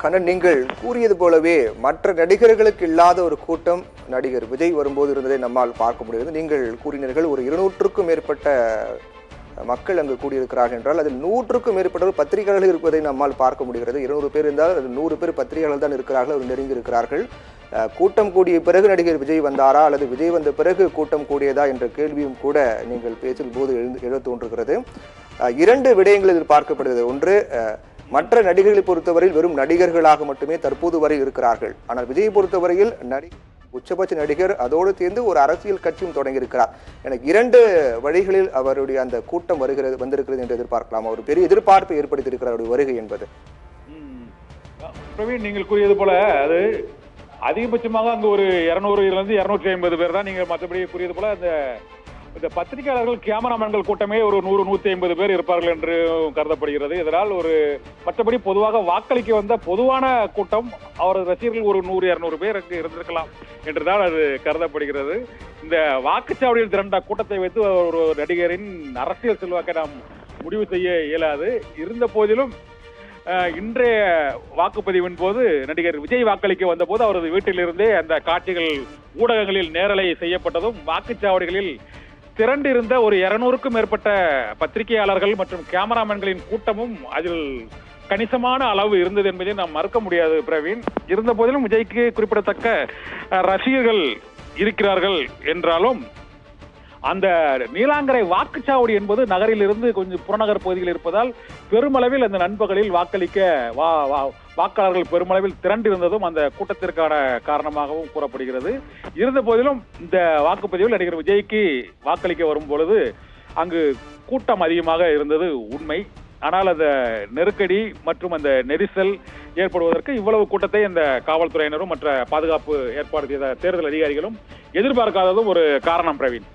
கண்ணன், நீங்கள் கூறியது போலவே மற்ற நடிகர்களுக்கு இல்லாத ஒரு கூட்டம் நடிகர் விஜய் வரும்போது இருந்ததை நம்மால் பார்க்க முடிகிறது. நீங்கள் கூறினீர்கள் ஒரு 200க்கும் மேற்பட்ட மக்கள் அங்கு கூடியிருக்கிறார்கள் என்றால் அதில் 100க்கும் மேற்பட்டவர் பத்திரிகையாளர்கள் இருப்பதை நம்மால் பார்க்க முடிகிறது. 200 பேர் இருந்தால் அது 100 பேர் பத்திரிகையாளர்கள் தான் இருக்கிறார்கள், அவர் நெருங்கி இருக்கிறார்கள். கூட்டம் கூடிய பிறகு நடிகர் விஜய் வந்தாரா அல்லது விஜய் வந்த பிறகு கூட்டம் கூடியதா என்ற கேள்வியும் கூட நீங்கள் பேசும் போது எழ தோன்றுகிறது. 2 விடயங்கள் இதில் பார்க்கப்படுகிறது. ஒன்று, மற்ற நடிகர்களை பொறுத்தவரையில் வெறும் நடிகர்களாக மட்டுமே தற்போது வரை இருக்கிறார்கள். ஆனால் விஜயை பொறுத்தவரையில் உச்சபட்ச நடிகர், அதோடு சேர்ந்து ஒரு அரசியல் கட்சியும் தொடங்கியிருக்கிறார். எனக்கு 2 வழிகளில் அவருடைய அந்த கூட்டம் வந்திருக்கிறது என்று எதிர்பார்க்கலாம். அவர் பெரிய எதிர்பார்ப்பை ஏற்படுத்தியிருக்கிறார் அவருடைய வருகை என்பது. பிரவீன், நீங்கள் கூறியது போல அது அதிகபட்சமாக அங்கு ஒரு 200 250 பேர் தான். நீங்கள் மற்றபடி கூறியது போல இந்த பத்திரிகையாளர்கள், கேமராமேன்கள் கூட்டமே ஒரு 100-150 பேர் இருப்பார்கள் என்று கருதப்படுகிறது. இதனால் மற்றபடி பொதுவாக வாக்களிக்க வந்த பொதுவான கூட்டம், அவரது ரசிகர்கள் ஒரு 100-200 பேர் இருந்திருக்கலாம் என்றுதான் அது கருதப்படுகிறது. இந்த வாக்குச்சாவடியில் திரண்ட கூட்டத்தை வைத்து ஒரு நடிகரின் அரசியல் செல்வாக்கை நாம் முடிவு செய்ய இயலாது. இருந்த போதிலும் இன்றைய வாக்குப்பதிவின் போது நடிகர் விஜய் வாக்களிக்க வந்த போது அவரது வீட்டிலிருந்தே அந்த காட்சிகள் ஊடகங்களில் நேரலை செய்யப்பட்டதும் வாக்குச்சாவடிகளில் திரண்டிருந்த ஒரு 200க்கும் மேற்பட்ட பத்திரிகையாளர்கள் மற்றும் கேமராமேன்களின் கூட்டமும் அதில் கணிசமான அளவு இருந்தது என்பதை நாம் மறுக்க முடியாது. பிரவீன், இருந்த போதிலும் விஜய்க்கு குறிப்பிடத்தக்க ரசிகர்கள் இருக்கிறார்கள் என்றாலும் அந்த நீலாங்கரை வாக்குச்சாவடி என்பது நகரிலிருந்து கொஞ்சம் புறநகர் பகுதியில் இருப்பதால் பெருமளவில் அந்த நண்பகலில் வாக்களிக்க வாக்காளர்கள் பெருமளவில் திரண்டிருந்ததும் அந்த கூட்டத்திற்கான காரணமாகவும் கூறப்படுகிறது. இருந்த போதிலும் இந்த வாக்குப்பதிவில் நடிகர் விஜய்க்கு வாக்களிக்க வரும் பொழுது அங்கு கூட்டம் அதிகமாக இருந்தது உண்மை. ஆனால் அந்த நெருக்கடி மற்றும் அந்த நெரிசல் ஏற்படுவதற்கு இவ்வளவு கூட்டத்தை அந்த காவல்துறையினரும் மற்ற பாதுகாப்பு ஏற்பாடு செய்த தேர்தல் அதிகாரிகளும் எதிர்பார்க்காததும் ஒரு காரணம். பிரவீன்.